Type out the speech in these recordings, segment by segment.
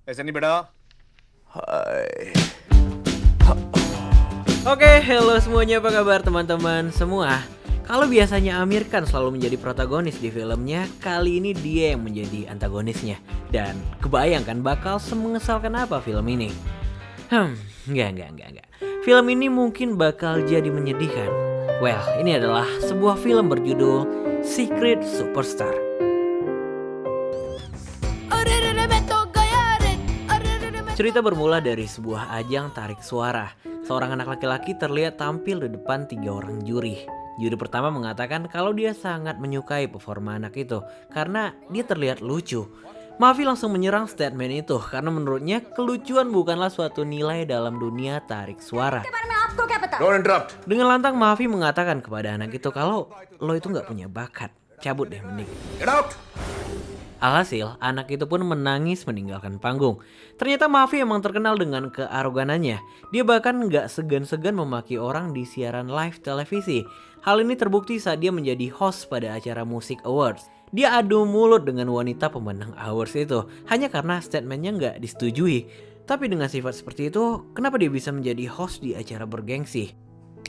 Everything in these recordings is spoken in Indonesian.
ऐसे नहीं बेटा. Oke, halo semuanya, apa kabar teman-teman semua? Kalau biasanya Amir Khan selalu menjadi protagonis di filmnya, kali ini dia yang menjadi antagonisnya. Dan kebayangkan bakal semengesalkan apa film ini? Enggak. Film ini mungkin bakal jadi menyedihkan. Well, ini adalah sebuah film berjudul Secret Superstar. Cerita bermula dari sebuah ajang tarik suara. Seorang anak laki-laki terlihat tampil di depan 3 orang juri. Juri pertama mengatakan kalau dia sangat menyukai performa anak itu karena dia terlihat lucu. Mavi langsung menyerang statement itu karena menurutnya kelucuan bukanlah suatu nilai dalam dunia tarik suara. Don't interrupt. Dengan lantang Mavi mengatakan kepada anak itu kalau lo itu nggak punya bakat, cabut deh mending. Get out. Alhasil, anak itu pun menangis meninggalkan panggung. Ternyata Mavi emang terkenal dengan kearoganannya. Dia bahkan nggak segan-segan memaki orang di siaran live televisi. Hal ini terbukti saat dia menjadi host pada acara Music Awards. Dia adu mulut dengan wanita pemenang awards itu hanya karena statementnya nggak disetujui. Tapi dengan sifat seperti itu, kenapa dia bisa menjadi host di acara bergengsi?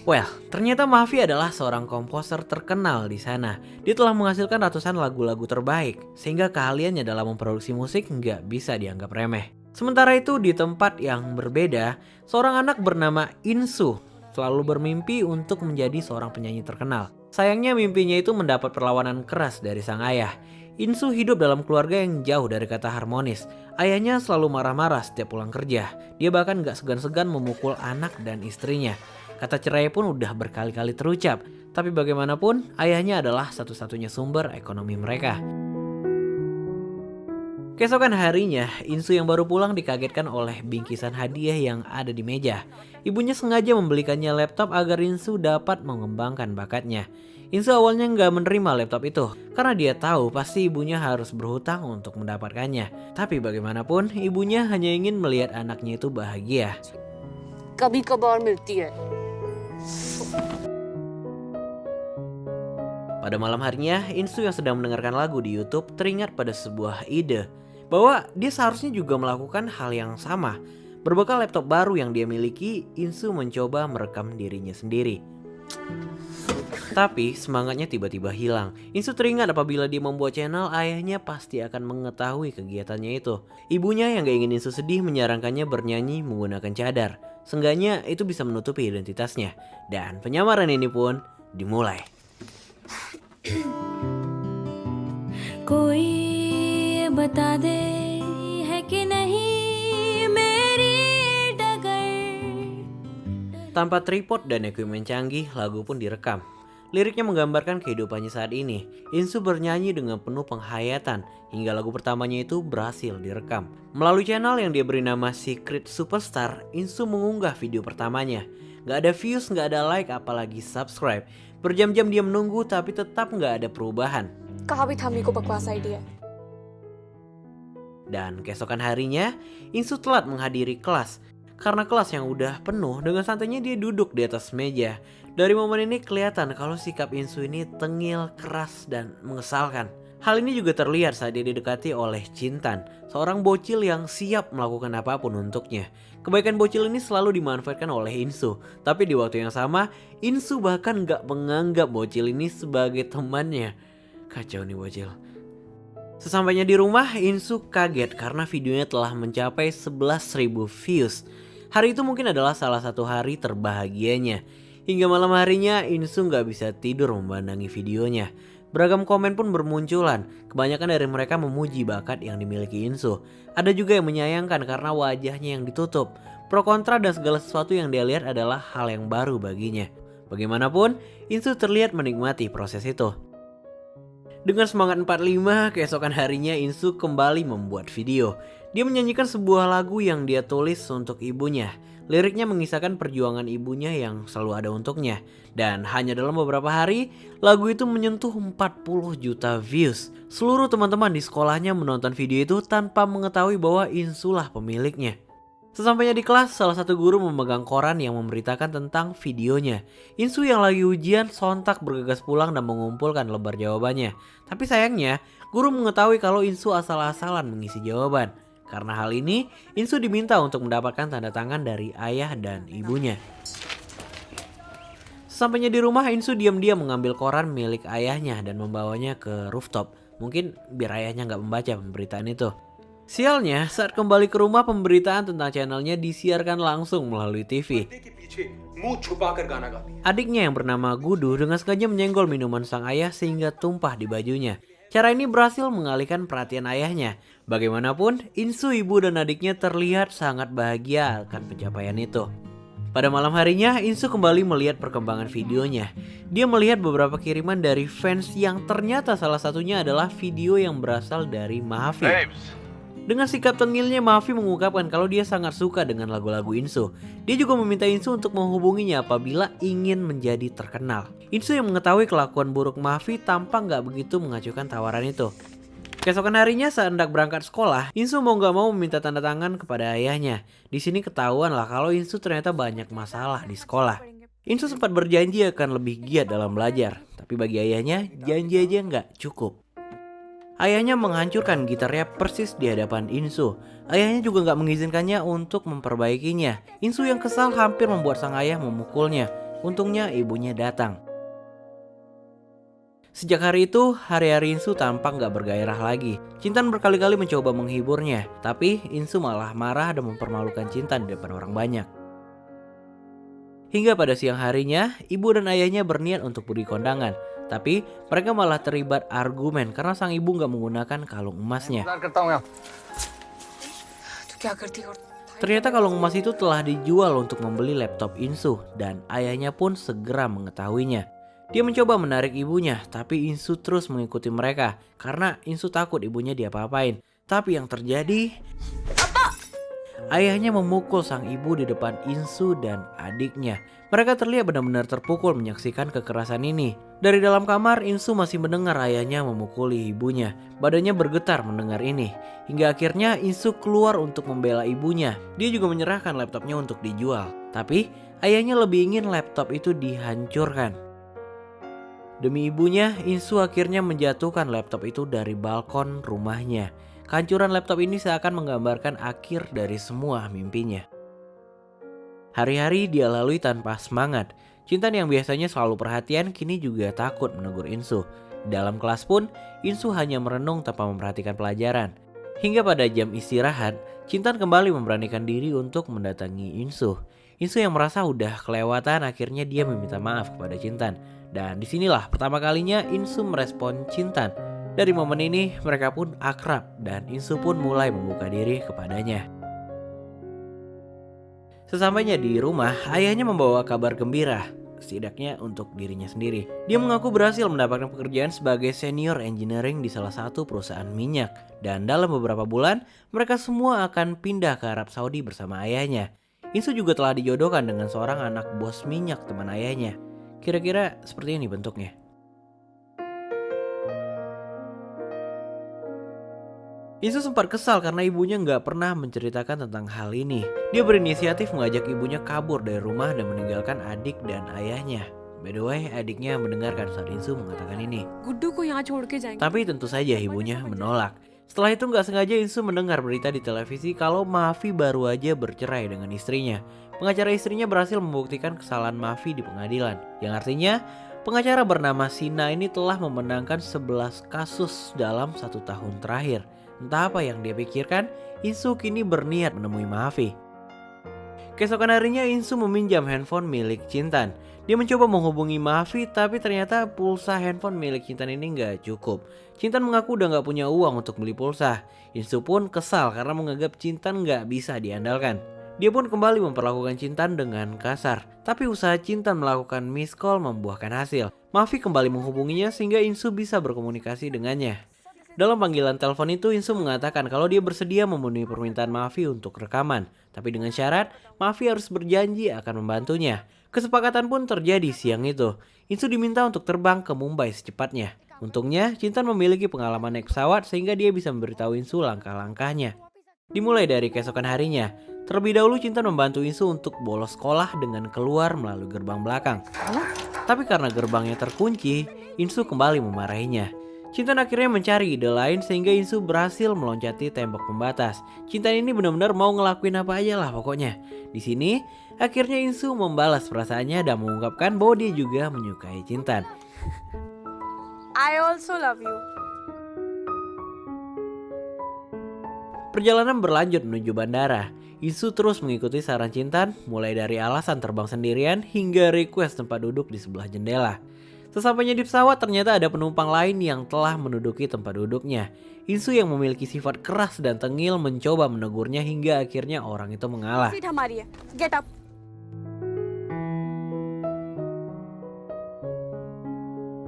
Well, ternyata Mavi adalah seorang komposer terkenal di sana. Dia telah menghasilkan ratusan lagu-lagu terbaik, sehingga keahliannya dalam memproduksi musik nggak bisa dianggap remeh. Sementara itu di tempat yang berbeda, seorang anak bernama Insu selalu bermimpi untuk menjadi seorang penyanyi terkenal. Sayangnya mimpinya itu mendapat perlawanan keras dari sang ayah. Insu hidup dalam keluarga yang jauh dari kata harmonis. Ayahnya selalu marah-marah setiap pulang kerja. Dia bahkan gak segan-segan memukul anak dan istrinya. Kata cerai pun udah berkali-kali terucap. Tapi bagaimanapun, ayahnya adalah satu-satunya sumber ekonomi mereka. Keesokan harinya, Insu yang baru pulang dikagetkan oleh bingkisan hadiah yang ada di meja. Ibunya sengaja membelikannya laptop agar Insu dapat mengembangkan bakatnya. Insu awalnya nggak menerima laptop itu karena dia tahu pasti ibunya harus berhutang untuk mendapatkannya. Tapi bagaimanapun, ibunya hanya ingin melihat anaknya itu bahagia. कभी-कभार मिलती है। Pada malam harinya, Insu yang sedang mendengarkan lagu di YouTube teringat pada sebuah ide bahwa dia seharusnya juga melakukan hal yang sama. Berbekal laptop baru yang dia miliki, Insu mencoba merekam dirinya sendiri. Tapi semangatnya tiba-tiba hilang. Insu teringat apabila dia membuat channel, ayahnya pasti akan mengetahui kegiatannya itu. Ibunya yang gak ingin Insu sedih menyarankannya bernyanyi menggunakan cadar. Seenggaknya itu bisa menutupi identitasnya. Dan penyamaran ini pun dimulai. कोई बता दे है कि नहीं मेरी डगर. Tanpa tripod dan equipment canggih, lagu pun direkam. Liriknya menggambarkan kehidupannya saat ini. Insu bernyanyi dengan penuh penghayatan hingga lagu pertamanya itu berhasil direkam. Melalui channel yang dia beri nama Secret Superstar, Insu mengunggah video pertamanya. Gak ada views, gak ada like, apalagi subscribe. Berjam-jam dia menunggu tapi tetap gak ada perubahan. कहा भी था मेरे को बकवास idea. Dan keesokan harinya, Insu telat menghadiri kelas. Karena kelas yang udah penuh, dengan santainya dia duduk di atas meja. Dari momen ini kelihatan kalau sikap Insu ini tengil, keras, dan mengesalkan. Hal ini juga terlihat saat dia didekati oleh Cintan, seorang bocil yang siap melakukan apapun untuknya. Kebaikan bocil ini selalu dimanfaatkan oleh Insu, tapi di waktu yang sama, Insu bahkan gak menganggap bocil ini sebagai temannya. Kacau nih bocil. Sesampainya di rumah, Insu kaget karena videonya telah mencapai 11.000 views. Hari itu mungkin adalah salah satu hari terbahagianya. Hingga malam harinya, Insu gak bisa tidur memandangi videonya. Beragam komen pun bermunculan. Kebanyakan dari mereka memuji bakat yang dimiliki Insu. Ada juga yang menyayangkan karena wajahnya yang ditutup. Pro kontra dan segala sesuatu yang dia lihat adalah hal yang baru baginya. Bagaimanapun, Insu terlihat menikmati proses itu. Dengan semangat 45, keesokan harinya Insu kembali membuat video. Dia menyanyikan sebuah lagu yang dia tulis untuk ibunya. Liriknya mengisahkan perjuangan ibunya yang selalu ada untuknya. Dan hanya dalam beberapa hari, lagu itu menyentuh 40 juta views. Seluruh teman-teman di sekolahnya menonton video itu tanpa mengetahui bahwa Insu lah pemiliknya. Sesampainya di kelas, salah satu guru memegang koran yang memberitakan tentang videonya. Insu yang lagi ujian sontak bergegas pulang dan mengumpulkan lembar jawabannya. Tapi sayangnya, guru mengetahui kalau Insu asal-asalan mengisi jawaban. Karena hal ini, Insu diminta untuk mendapatkan tanda tangan dari ayah dan ibunya. Sampainya di rumah, Insu diam-diam mengambil koran milik ayahnya dan membawanya ke rooftop. Mungkin biar ayahnya nggak membaca pemberitaan itu. Sialnya, saat kembali ke rumah, pemberitaan tentang channelnya disiarkan langsung melalui TV. Adiknya yang bernama Gudu dengan sengaja menyenggol minuman sang ayah sehingga tumpah di bajunya. Cara ini berhasil mengalihkan perhatian ayahnya. Bagaimanapun, Insu, ibu dan adiknya terlihat sangat bahagia akan pencapaian itu. Pada malam harinya, Insu kembali melihat perkembangan videonya. Dia melihat beberapa kiriman dari fans yang ternyata salah satunya adalah video yang berasal dari Mahafi. Dengan sikap tengilnya, Mahafi mengungkapkan kalau dia sangat suka dengan lagu-lagu Insu. Dia juga meminta Insu untuk menghubunginya apabila ingin menjadi terkenal. Insu yang mengetahui kelakuan buruk Mahafi tampak nggak begitu mengacuhkan tawaran itu. Keesokan harinya saat hendak berangkat sekolah, Insu mau nggak mau meminta tanda tangan kepada ayahnya. Di sini ketahuan lah kalau Insu ternyata banyak masalah di sekolah. Insu sempat berjanji akan lebih giat dalam belajar, tapi bagi ayahnya janji aja nggak cukup. Ayahnya menghancurkan gitarnya persis di hadapan Insu. Ayahnya juga nggak mengizinkannya untuk memperbaikinya. Insu yang kesal hampir membuat sang ayah memukulnya. Untungnya ibunya datang. Sejak hari itu, hari-hari Insu tampak gak bergairah lagi. Cintan berkali-kali mencoba menghiburnya, tapi Insu malah marah dan mempermalukan Cintan di depan orang banyak. Hingga pada siang harinya, ibu dan ayahnya berniat untuk beri kondangan. Tapi mereka malah terlibat argumen karena sang ibu gak menggunakan kalung emasnya. Ternyata kalung emas itu telah dijual untuk membeli laptop Insu dan ayahnya pun segera mengetahuinya. Dia mencoba menarik ibunya, tapi Insu terus mengikuti mereka karena Insu takut ibunya diapa-apain. Tapi yang terjadi, ayahnya memukul sang ibu di depan Insu dan adiknya. Mereka terlihat benar-benar terpukul menyaksikan kekerasan ini. Dari dalam kamar, Insu masih mendengar ayahnya memukuli ibunya. Badannya bergetar mendengar ini. Hingga akhirnya Insu keluar untuk membela ibunya. Dia juga menyerahkan laptopnya untuk dijual. Tapi ayahnya lebih ingin laptop itu dihancurkan. Demi ibunya, Insu akhirnya menjatuhkan laptop itu dari balkon rumahnya. Kehancuran laptop ini seakan menggambarkan akhir dari semua mimpinya. Hari-hari dia lalui tanpa semangat. Cintan yang biasanya selalu perhatian kini juga takut menegur Insu. Dalam kelas pun, Insu hanya merenung tanpa memperhatikan pelajaran. Hingga pada jam istirahat, Cintan kembali memberanikan diri untuk mendatangi Insu. Insu yang merasa udah kelewatan akhirnya dia meminta maaf kepada Cintan. Dan disinilah pertama kalinya Insu merespon Cintan. Dari momen ini mereka pun akrab dan Insu pun mulai membuka diri kepadanya. Sesampainya di rumah, ayahnya membawa kabar gembira, setidaknya untuk dirinya sendiri. Dia mengaku berhasil mendapatkan pekerjaan sebagai senior engineering di salah satu perusahaan minyak. Dan dalam beberapa bulan, mereka semua akan pindah ke Arab Saudi bersama ayahnya. Insu juga telah dijodohkan dengan seorang anak bos minyak teman ayahnya. Kira-kira seperti ini bentuknya. Insu sempat kesal karena ibunya nggak pernah menceritakan tentang hal ini. Dia berinisiatif mengajak ibunya kabur dari rumah dan meninggalkan adik dan ayahnya. By the way, adiknya mendengarkan saat Insu mengatakan ini. Tapi tentu saja ibunya menolak. Setelah itu nggak sengaja Insu mendengar berita di televisi kalau Mahafi baru aja bercerai dengan istrinya. Pengacara istrinya berhasil membuktikan kesalahan Mahafi di pengadilan. Yang artinya pengacara bernama Sina ini telah memenangkan 11 kasus dalam 1 tahun terakhir. Entah apa yang dia pikirkan, Insu kini berniat menemui Mahafi. Keesokan harinya Insu meminjam handphone milik Cintan. Dia mencoba menghubungi Mahafi tapi ternyata pulsa handphone milik Cintan ini nggak cukup. Cintan mengaku udah nggak punya uang untuk beli pulsa. Insu pun kesal karena menganggap Cintan nggak bisa diandalkan. Dia pun kembali memperlakukan Cintan dengan kasar. Tapi usaha Cintan melakukan miss call membuahkan hasil. Mahafi kembali menghubunginya sehingga Insu bisa berkomunikasi dengannya. Dalam panggilan telepon itu Insu mengatakan kalau dia bersedia memenuhi permintaan Mahafi untuk rekaman. Tapi dengan syarat Mahafi harus berjanji akan membantunya. Kesepakatan pun terjadi siang itu. Insu diminta untuk terbang ke Mumbai secepatnya. Untungnya Cintan memiliki pengalaman naik pesawat sehingga dia bisa memberitahu Insu langkah-langkahnya. Dimulai dari keesokan harinya. Terlebih dahulu Cintan membantu Insu untuk bolos sekolah dengan keluar melalui gerbang belakang. Tapi karena gerbangnya terkunci, Insu kembali memarahinya. Cintan akhirnya mencari ide lain sehingga Insu berhasil meloncati tembok pembatas. Cintan ini benar-benar mau ngelakuin apa aja lah pokoknya. Di sini akhirnya Insu membalas perasaannya dan mengungkapkan bahwa dia juga menyukai Cintan. I also love you. Perjalanan berlanjut menuju bandara. Insu terus mengikuti saran Cintan, mulai dari alasan terbang sendirian hingga request tempat duduk di sebelah jendela. Sesampainya di pesawat ternyata ada penumpang lain yang telah menduduki tempat duduknya. Insu yang memiliki sifat keras dan tengil mencoba menegurnya hingga akhirnya orang itu mengalah. Seat हमारी है. Get up.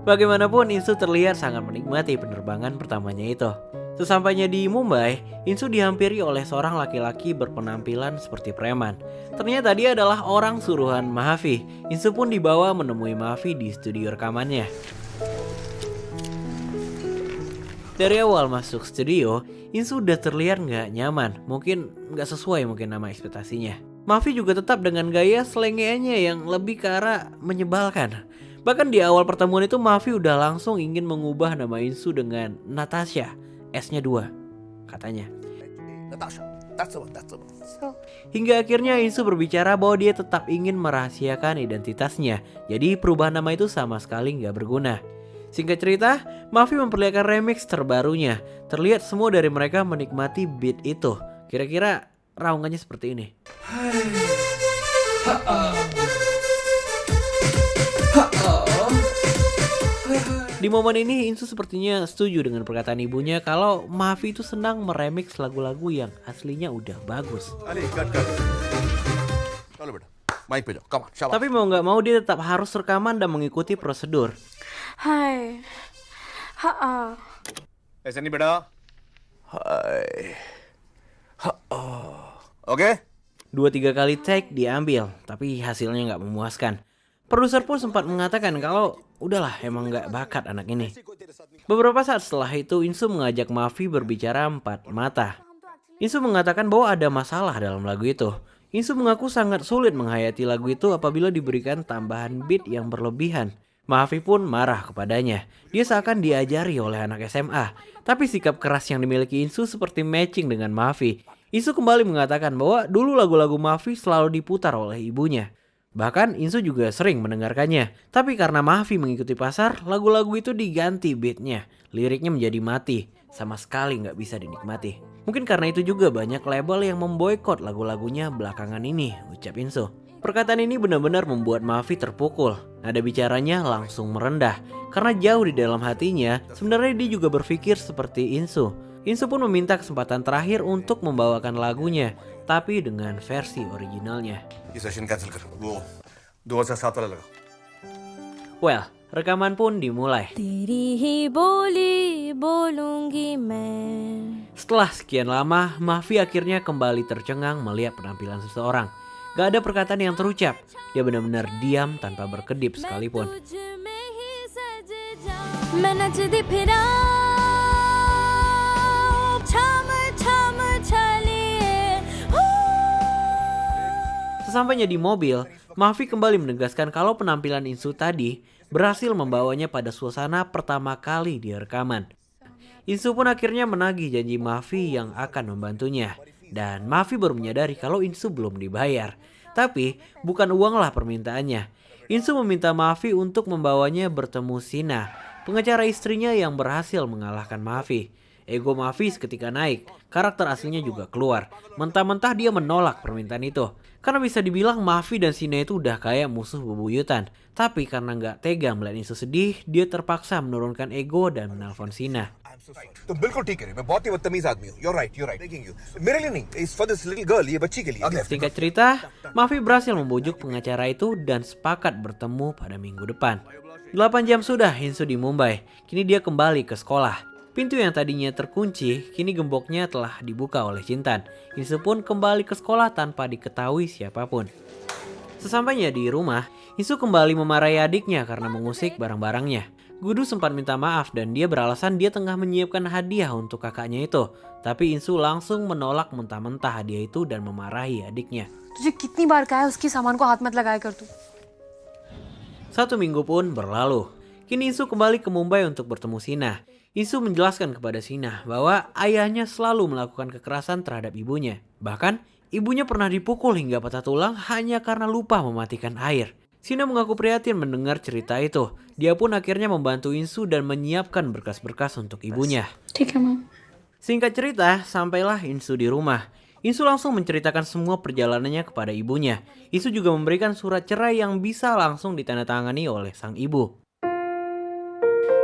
Bagaimanapun Insu terlihat sangat menikmati penerbangan pertamanya itu. Sesampainya di Mumbai, Insu dihampiri oleh seorang laki-laki berpenampilan seperti preman. Ternyata dia adalah orang suruhan Mahavi. Insu pun dibawa menemui Mahavi di studio rekamannya. Dari awal masuk studio, Insu udah terlihat nggak nyaman. Mungkin nggak sesuai nama ekspektasinya. Mahavi juga tetap dengan gaya selengeannya yang lebih ke arah menyebalkan. Bahkan di awal pertemuan itu Mahavi udah langsung ingin mengubah nama Insu dengan Natasha. S-nya 2, katanya. Natasha, that's the one. So, Hingga akhirnya Insu berbicara bahwa dia tetap ingin merahasiakan identitasnya. Jadi perubahan nama itu sama sekali nggak berguna. Singkat cerita, Mahavi memperlihatkan remix terbarunya. Terlihat semua dari mereka menikmati beat itu. Kira-kira raungannya seperti ini. Di momen ini Insu sepertinya setuju dengan perkataan ibunya kalau Mahavi itu senang meremix lagu-lagu yang aslinya udah bagus. Ali, cut. Chalo beta, mic pe jao. Come on, shabash. Tapi mau nggak mau dia tetap harus rekaman dan mengikuti prosedur. hi. ऐसे नहीं बेटा. Hai. Oke? 2-3 kali take diambil, tapi hasilnya nggak memuaskan. Produser pun sempat mengatakan kalau udahlah emang nggak bakat anak ini. Beberapa saat setelah itu Insu mengajak Mahavi berbicara 4 mata. Insu mengatakan bahwa ada masalah dalam lagu itu. Insu mengaku sangat sulit menghayati lagu itu apabila diberikan tambahan beat yang berlebihan. Mahavi pun marah kepadanya. Dia seakan diajari oleh anak SMA. Tapi sikap keras yang dimiliki Insu seperti matching dengan Mahavi. Insu kembali mengatakan bahwa dulu lagu-lagu Mahavi selalu diputar oleh ibunya. Bahkan Insu juga sering mendengarkannya. Tapi karena Mahavi mengikuti pasar, lagu-lagu itu diganti beatnya. Liriknya menjadi mati. Sama sekali nggak bisa dinikmati. Mungkin karena itu juga banyak label yang memboikot lagu-lagunya belakangan ini, ucap Insu. Perkataan ini benar-benar membuat Mahavi terpukul. Nada bicaranya langsung merendah. Karena jauh di dalam hatinya, sebenarnya dia juga berpikir seperti Insu. Insu pun meminta kesempatan terakhir untuk membawakan lagunya, tapi dengan versi originalnya. ये session cancel कर. वो 2007 वाला लगा. Well, rekaman pun dimulai. तेरी ही बोली बोलूंगी मैं. Setelah sekian lama, Mahavi akhirnya kembali tercengang melihat penampilan seseorang. Gak ada perkataan yang terucap. Dia benar-benar diam tanpa berkedip sekalipun. तुझ में ही सज जाऊं. मैं नचती फिरा छम छम छलिए. Sesampainya di mobil, Mahavi kembali menegaskan kalau penampilan Insu tadi berhasil membawanya pada suasana pertama kali di rekaman. Insu pun akhirnya menagih janji Mahavi yang akan membantunya. Dan Mahavi baru menyadari kalau Insu belum dibayar. Tapi bukan uanglah permintaannya. Insu meminta Mahavi untuk membawanya bertemu Sina, pengacara istrinya yang berhasil mengalahkan Mahavi. Ego Mahavi seketika naik, karakter aslinya juga keluar. Mentah-mentah dia menolak permintaan itu. Karena bisa dibilang Mahavi dan Sina itu udah kayak musuh bebuyutan. Tapi karena nggak tega melihat Insu sedih, dia terpaksa menurunkan ego dan menelpon Sina. तुम बिल्कुल ठीक है. मैं बहुत ही बदतमीज आदमी हूँ. You're right. Taking you. मेरे लिए नहीं. It's for this little girl. ये बच्ची के लिए. Singkat cerita, Mahavi berhasil membujuk pengacara itu dan sepakat bertemu pada minggu depan. 8 jam sudah Insu di Mumbai. Kini dia kembali ke sekolah. Pintu yang tadinya terkunci, kini gemboknya telah dibuka oleh Cintan. Insu pun kembali ke sekolah tanpa diketahui siapapun. Sesampainya di rumah, Insu kembali memarahi adiknya karena mengusik barang-barangnya. Gudu sempat minta maaf dan dia beralasan dia tengah menyiapkan hadiah untuk kakaknya itu. Tapi Insu langsung menolak mentah-mentah hadiah itu dan memarahi adiknya. तुझे कितनी बार कहा है उसकी सामान को हाथ मत लगाया कर तू. 1 minggu pun berlalu. Kini Insu kembali ke Mumbai untuk bertemu Sina. Insu menjelaskan kepada Sina bahwa ayahnya selalu melakukan kekerasan terhadap ibunya. Bahkan, ibunya pernah dipukul hingga patah tulang hanya karena lupa mematikan air. Sina mengaku prihatin mendengar cerita itu. Dia pun akhirnya membantu Insu dan menyiapkan berkas-berkas untuk ibunya. ठीक है ma'am. Singkat cerita, sampailah Insu di rumah. Insu langsung menceritakan semua perjalanannya kepada ibunya. Insu juga memberikan surat cerai yang bisa langsung ditandatangani oleh sang ibu.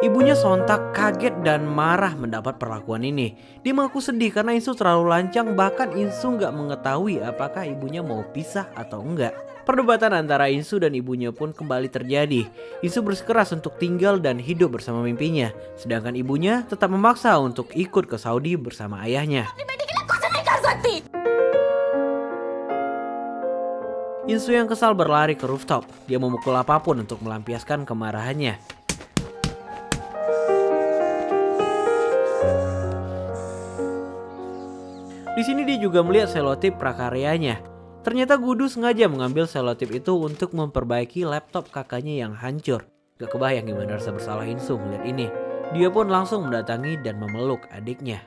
Ibunya sontak kaget dan marah mendapat perlakuan ini. Dia mengaku sedih karena Insu terlalu lancang, bahkan Insu nggak mengetahui apakah ibunya mau pisah atau enggak. Perdebatan antara Insu dan ibunya pun kembali terjadi. Insu bersikeras untuk tinggal dan hidup bersama mimpinya, sedangkan ibunya tetap memaksa untuk ikut ke Saudi bersama ayahnya. Insu yang kesal berlari ke rooftop. Dia memukul apapun untuk melampiaskan kemarahannya. Di sini dia juga melihat selotip prakaryanya. Ternyata Gudu sengaja mengambil selotip itu untuk memperbaiki laptop kakaknya yang hancur. Gak kebayang gimana rasa bersalah Insu melihat ini. Dia pun langsung mendatangi dan memeluk adiknya.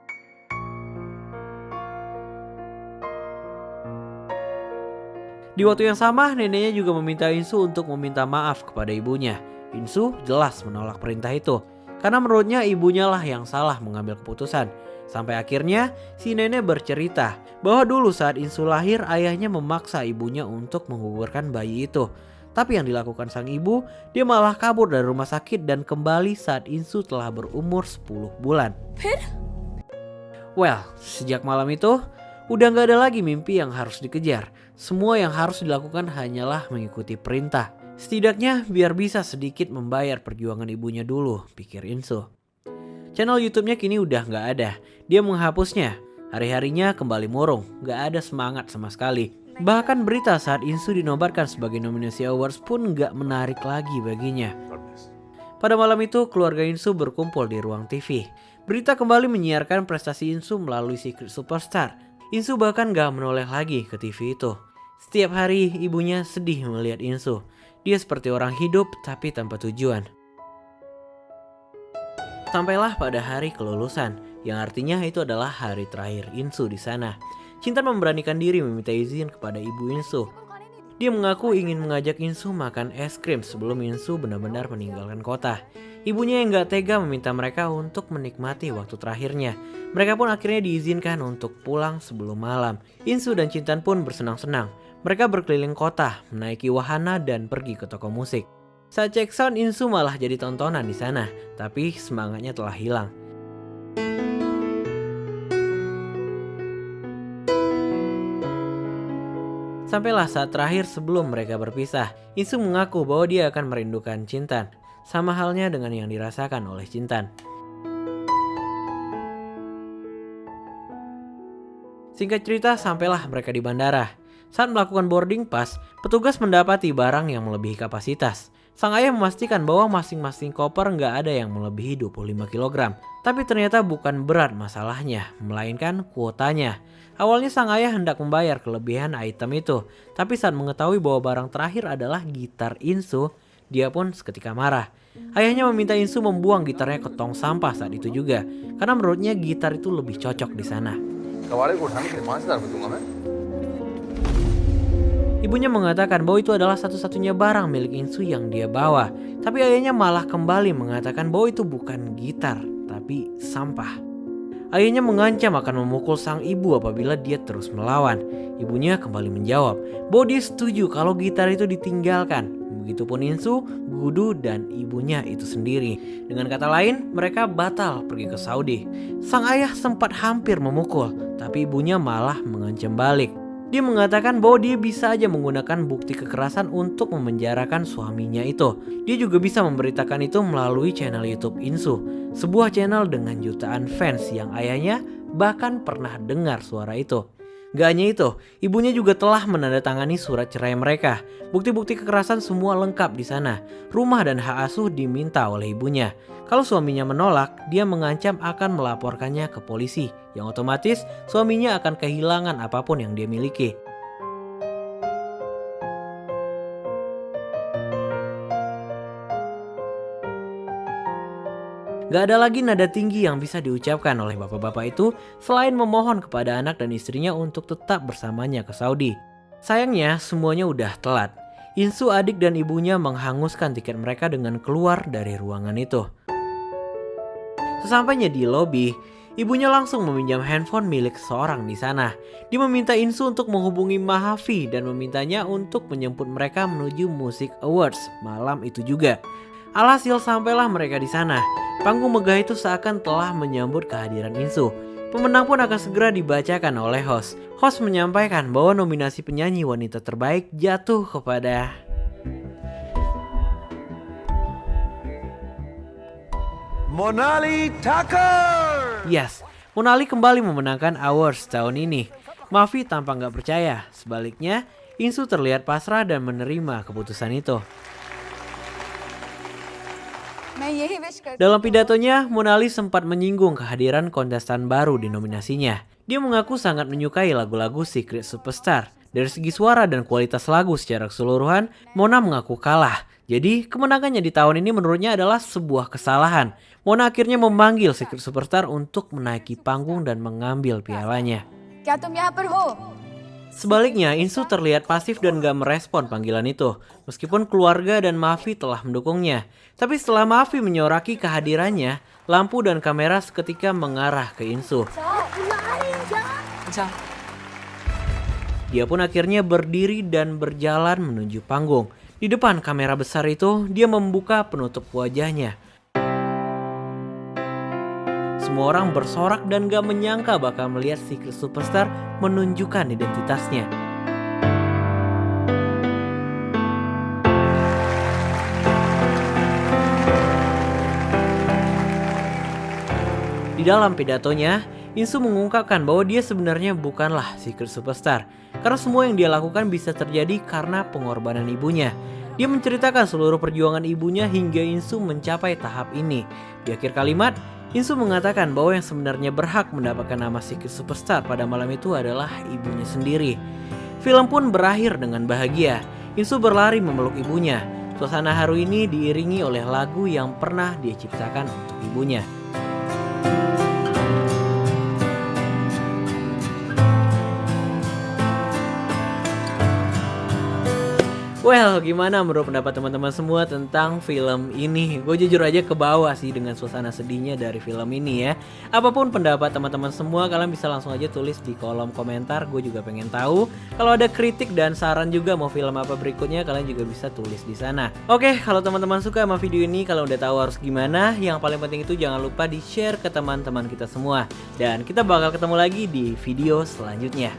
Di waktu yang sama, neneknya juga meminta Insu untuk meminta maaf kepada ibunya. Insu jelas menolak perintah itu, karena menurutnya ibunya lah yang salah mengambil keputusan. Sampai akhirnya si nenek bercerita bahwa dulu saat Insu lahir ayahnya memaksa ibunya untuk menggugurkan bayi itu. Tapi yang dilakukan sang ibu, dia malah kabur dari rumah sakit dan kembali saat Insu telah berumur 10 bulan. Well, sejak malam itu udah gak ada lagi mimpi yang harus dikejar. Semua yang harus dilakukan hanyalah mengikuti perintah. Setidaknya biar bisa sedikit membayar perjuangan ibunya dulu, pikir Insu. Channel YouTube-nya kini udah gak ada. Dia menghapusnya. Hari-harinya kembali murung, gak ada semangat sama sekali. Bahkan berita saat Insu dinobatkan sebagai nominasi awards pun gak menarik lagi baginya. Pada malam itu keluarga Insu berkumpul di ruang TV. Berita kembali menyiarkan prestasi Insu melalui Secret Superstar. Insu bahkan gak menoleh lagi ke TV itu. Setiap hari ibunya sedih melihat Insu. Dia seperti orang hidup tapi tanpa tujuan. Sampailah pada hari kelulusan, yang artinya itu adalah hari terakhir Insu di sana. Cintan memberanikan diri meminta izin kepada ibu Insu. Dia mengaku ingin mengajak Insu makan es krim sebelum Insu benar-benar meninggalkan kota. Ibunya yang gak tega meminta mereka untuk menikmati waktu terakhirnya. Mereka pun akhirnya diizinkan untuk pulang sebelum malam. Insu dan Cintan pun bersenang-senang. Mereka berkeliling kota, menaiki wahana dan pergi ke toko musik. Saat cek sound, Insu malah jadi tontonan di sana, tapi semangatnya telah hilang. Sampailah saat terakhir sebelum mereka berpisah. Insu mengaku bahwa dia akan merindukan Cintan, sama halnya dengan yang dirasakan oleh Cintan. Singkat cerita, sampailah mereka di bandara. Saat melakukan boarding pass, petugas mendapati barang yang melebihi kapasitas. Sang ayah memastikan bahwa masing-masing koper nggak ada yang melebihi 25 kg. Tapi ternyata bukan berat masalahnya, melainkan kuotanya. Awalnya sang ayah hendak membayar kelebihan item itu. Tapi saat mengetahui bahwa barang terakhir adalah gitar Insu, dia pun seketika marah. Ayahnya meminta Insu membuang gitarnya ke tong sampah saat itu juga. Karena menurutnya gitar itu lebih cocok di sana. Ibunya mengatakan bahwa itu adalah satu-satunya barang milik Insu yang dia bawa. Tapi ayahnya malah kembali mengatakan bahwa itu bukan gitar, tapi sampah. Ayahnya mengancam akan memukul sang ibu apabila dia terus melawan. Ibunya kembali menjawab bahwa dia setuju kalau gitar itu ditinggalkan. Begitupun Insu, Gudu, dan ibunya itu sendiri. Dengan kata lain, mereka batal pergi ke Saudi. Sang ayah sempat hampir memukul, tapi ibunya malah mengancam balik. Dia mengatakan bahwa dia bisa aja menggunakan bukti kekerasan untuk memenjarakan suaminya itu. Dia juga bisa memberitakan itu melalui channel YouTube Insu, sebuah channel dengan jutaan fans yang ayahnya bahkan pernah dengar suara itu. Gak hanya itu, ibunya juga telah menandatangani surat cerai mereka. Bukti-bukti kekerasan semua lengkap di sana. Rumah dan hak asuh diminta oleh ibunya. Kalau suaminya menolak, dia mengancam akan melaporkannya ke polisi, yang otomatis suaminya akan kehilangan apapun yang dia miliki. Gak ada lagi nada tinggi yang bisa diucapkan oleh bapak-bapak itu selain memohon kepada anak dan istrinya untuk tetap bersamanya ke Saudi. Sayangnya semuanya udah telat. Insu, adik dan ibunya menghanguskan tiket mereka dengan keluar dari ruangan itu. Sesampainya di lobi, ibunya langsung meminjam handphone milik seorang di sana. Dia meminta Insu untuk menghubungi Mahafi dan memintanya untuk menjemput mereka menuju Music Awards malam itu juga. Alhasil sampailah mereka di sana. Panggung megah itu seakan telah menyambut kehadiran Insu. Pemenang pun akan segera dibacakan oleh host. Host menyampaikan bahwa nominasi penyanyi wanita terbaik jatuh kepada Monali Thakur. Yes, Monali kembali memenangkan awards tahun ini. Mafi tampak nggak percaya. Sebaliknya, Insu terlihat pasrah dan menerima keputusan itu. मैं यही wish करती Dalam pidatonya, Monali sempat menyinggung kehadiran kontestan baru di nominasinya. Dia mengaku sangat menyukai lagu-lagu Secret Superstar. Dari segi suara dan kualitas lagu secara keseluruhan, Mona mengaku kalah. Jadi, kemenangannya di tahun ini menurutnya adalah sebuah kesalahan. Mona akhirnya memanggil Secret Superstar untuk menaiki panggung dan mengambil pialanya. क्या तुम यहाँ पर हो? Sebaliknya, Insu terlihat pasif dan gak merespon panggilan itu. Meskipun keluarga dan Mafi telah mendukungnya. Tapi setelah Mafi menyoraki kehadirannya, lampu dan kamera seketika mengarah ke Insu. Dia pun akhirnya berdiri dan berjalan menuju panggung. Di depan kamera besar itu, dia membuka penutup wajahnya. Semua orang bersorak dan gak menyangka bakal melihat Secret Superstar menunjukkan identitasnya. Di dalam pidatonya, Insu mengungkapkan bahwa dia sebenarnya bukanlah Secret Superstar. Karena semua yang dia lakukan bisa terjadi karena pengorbanan ibunya. Dia menceritakan seluruh perjuangan ibunya hingga Insu mencapai tahap ini. Di akhir kalimat, Insu mengatakan bahwa yang sebenarnya berhak mendapatkan nama Secret Superstar pada malam itu adalah ibunya sendiri. Film pun berakhir dengan bahagia. Insu berlari memeluk ibunya. Suasana haru ini diiringi oleh lagu yang pernah dia ciptakan untuk ibunya. Well, gimana menurut pendapat teman-teman semua tentang film ini? Gue jujur aja ke bawah sih dengan suasana sedihnya dari film ini ya. Apapun pendapat teman-teman semua, kalian bisa langsung aja tulis di kolom komentar. Gue juga pengen tahu. Kalau ada kritik dan saran juga mau film apa berikutnya, kalian juga bisa tulis di sana. Oke, kalau teman-teman suka sama video ini, kalau udah tahu harus gimana, yang paling penting itu jangan lupa di-share ke teman-teman kita semua. Dan kita bakal ketemu lagi di video selanjutnya.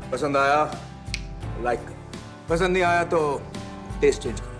पसंद आया लाइक, पसंद नहीं आया तो taste change करो.